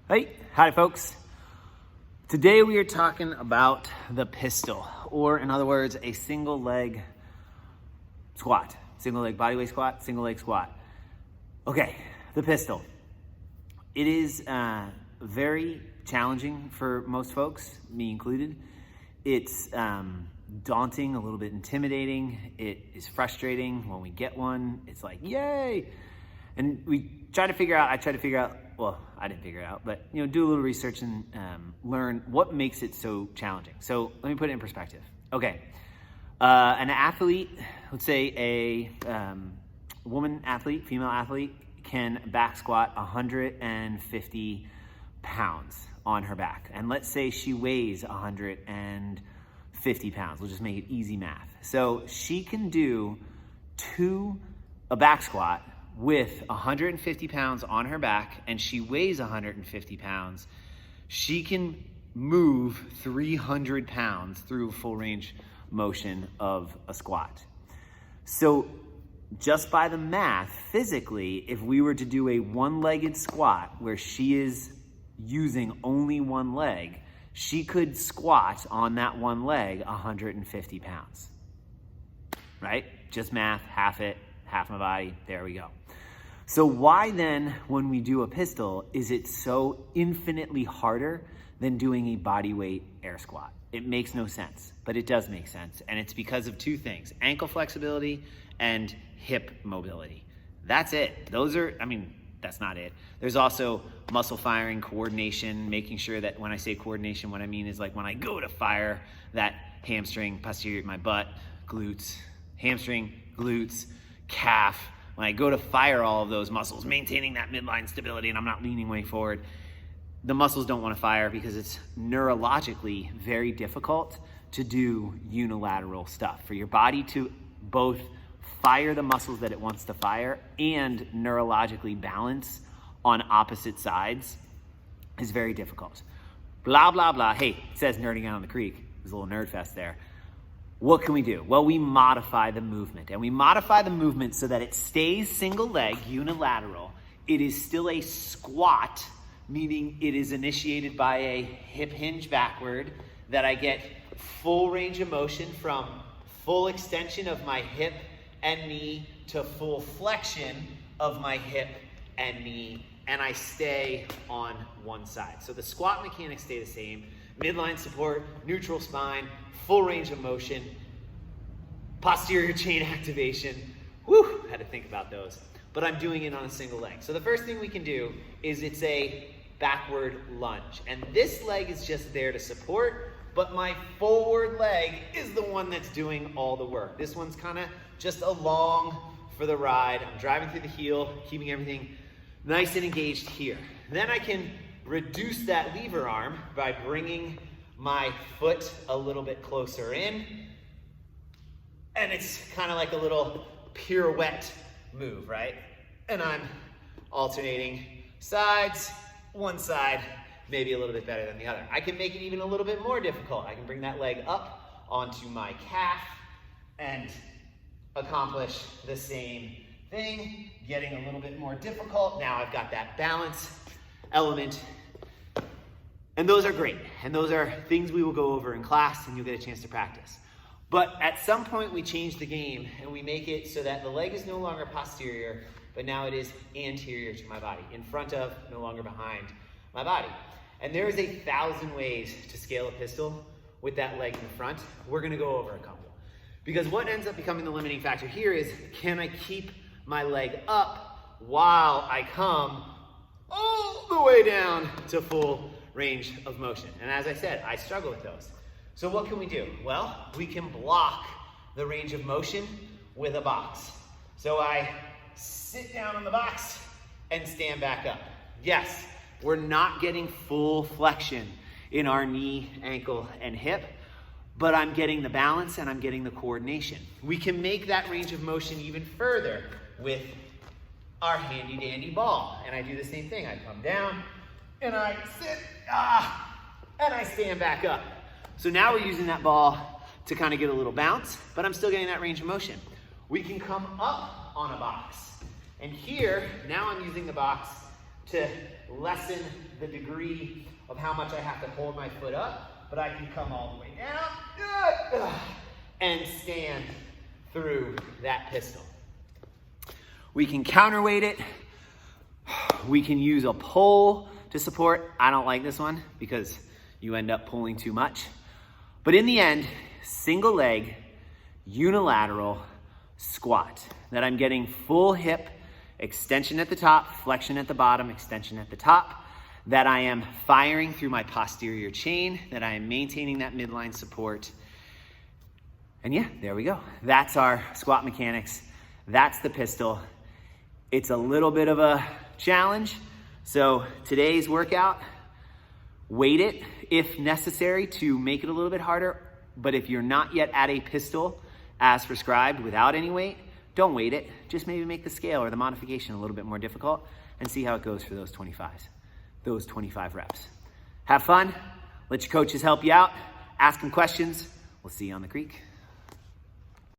Hey, howdy folks. Today we are talking about the pistol, or in other words, a single leg squat. Single leg bodyweight squat, single leg squat. Okay, the pistol. It is very challenging for most folks, me included. It's daunting, a little bit intimidating. It is frustrating when we get one. It's like, yay! And I tried to figure out, well, I didn't figure it out, but do a little research and learn what makes it so challenging. So let me put it in perspective. Okay, an athlete, let's say a woman athlete, female athlete, can back squat 150 pounds on her back. And let's say she weighs 150 pounds. We'll just make it easy math. So she can do a back squat with 150 pounds on her back, and she weighs 150 pounds, she can move 300 pounds through full range motion of a squat. So just by the math, physically, if we were to do a one-legged squat where she is using only one leg, she could squat on that one leg 150 pounds, right? Just math, half my body, there we go. So why then, when we do a pistol, is it so infinitely harder than doing a body weight air squat? It makes no sense, but it does make sense. And it's because of two things: ankle flexibility and hip mobility. That's it. That's not it. There's also muscle firing, coordination, making sure that when I say coordination, what I mean is like when I go to fire that hamstring, posterior, my butt, glutes, hamstring, glutes, calf, when I go to fire all of those muscles, maintaining that midline stability and I'm not leaning way forward, the muscles don't want to fire because it's neurologically very difficult to do unilateral stuff. For your body to both fire the muscles that it wants to fire and neurologically balance on opposite sides is very difficult. Blah, blah, blah. Hey, it says nerding out on the creek. There's a little nerd fest there. What can we do? Well, we modify the movement, and we modify the movement so that it stays single leg, unilateral. It is still a squat, meaning it is initiated by a hip hinge backward, that I get full range of motion from full extension of my hip and knee to full flexion of my hip and knee, and I stay on one side. So the squat mechanics stay the same: midline support, neutral spine, full range of motion, posterior chain activation. Whew, had to think about those. But I'm doing it on a single leg. So the first thing we can do is it's a backward lunge. And this leg is just there to support, but my forward leg is the one that's doing all the work. This one's kind of just along for the ride. I'm driving through the heel, keeping everything nice and engaged here. Then I can reduce that lever arm by bringing my foot a little bit closer in. And it's kind of like a little pirouette move, right? And I'm alternating sides, one side maybe a little bit better than the other. I can make it even a little bit more difficult. I can bring that leg up onto my calf and accomplish the same thing, getting a little bit more difficult. Now I've got that balance element. And those are great. And those are things we will go over in class and you'll get a chance to practice. But at some point we change the game and we make it so that the leg is no longer posterior, but now it is anterior to my body, in front of, no longer behind my body. And there is 1,000 ways to scale a pistol with that leg in front. We're gonna go over a couple. Because what ends up becoming the limiting factor here is, can I keep my leg up while I come all the way down to full range of motion? And as I said, I struggle with those. So what can we do? Well, we can block the range of motion with a box. So I sit down on the box and stand back up. Yes, we're not getting full flexion in our knee, ankle, and hip, but I'm getting the balance and I'm getting the coordination. We can make that range of motion even further with our handy dandy ball. And I do the same thing. I come down and I sit, and I stand back up. So now we're using that ball to kind of get a little bounce, but I'm still getting that range of motion. We can come up on a box. And here, now I'm using the box to lessen the degree of how much I have to hold my foot up, but I can come all the way down and stand through that pistol. We can counterweight it. We can use a pole to support. I don't like this one because you end up pulling too much. But in the end, single leg, unilateral squat that I'm getting full hip extension at the top, flexion at the bottom, extension at the top, that I am firing through my posterior chain, that I am maintaining that midline support. And yeah, there we go. That's our squat mechanics. That's the pistol. It's a little bit of a challenge. So today's workout, weight it if necessary to make it a little bit harder. But if you're not yet at a pistol as prescribed without any weight, don't weight it. Just maybe make the scale or the modification a little bit more difficult and see how it goes for those 25 reps. Have fun. Let your coaches help you out. Ask them questions. We'll see you on the creek.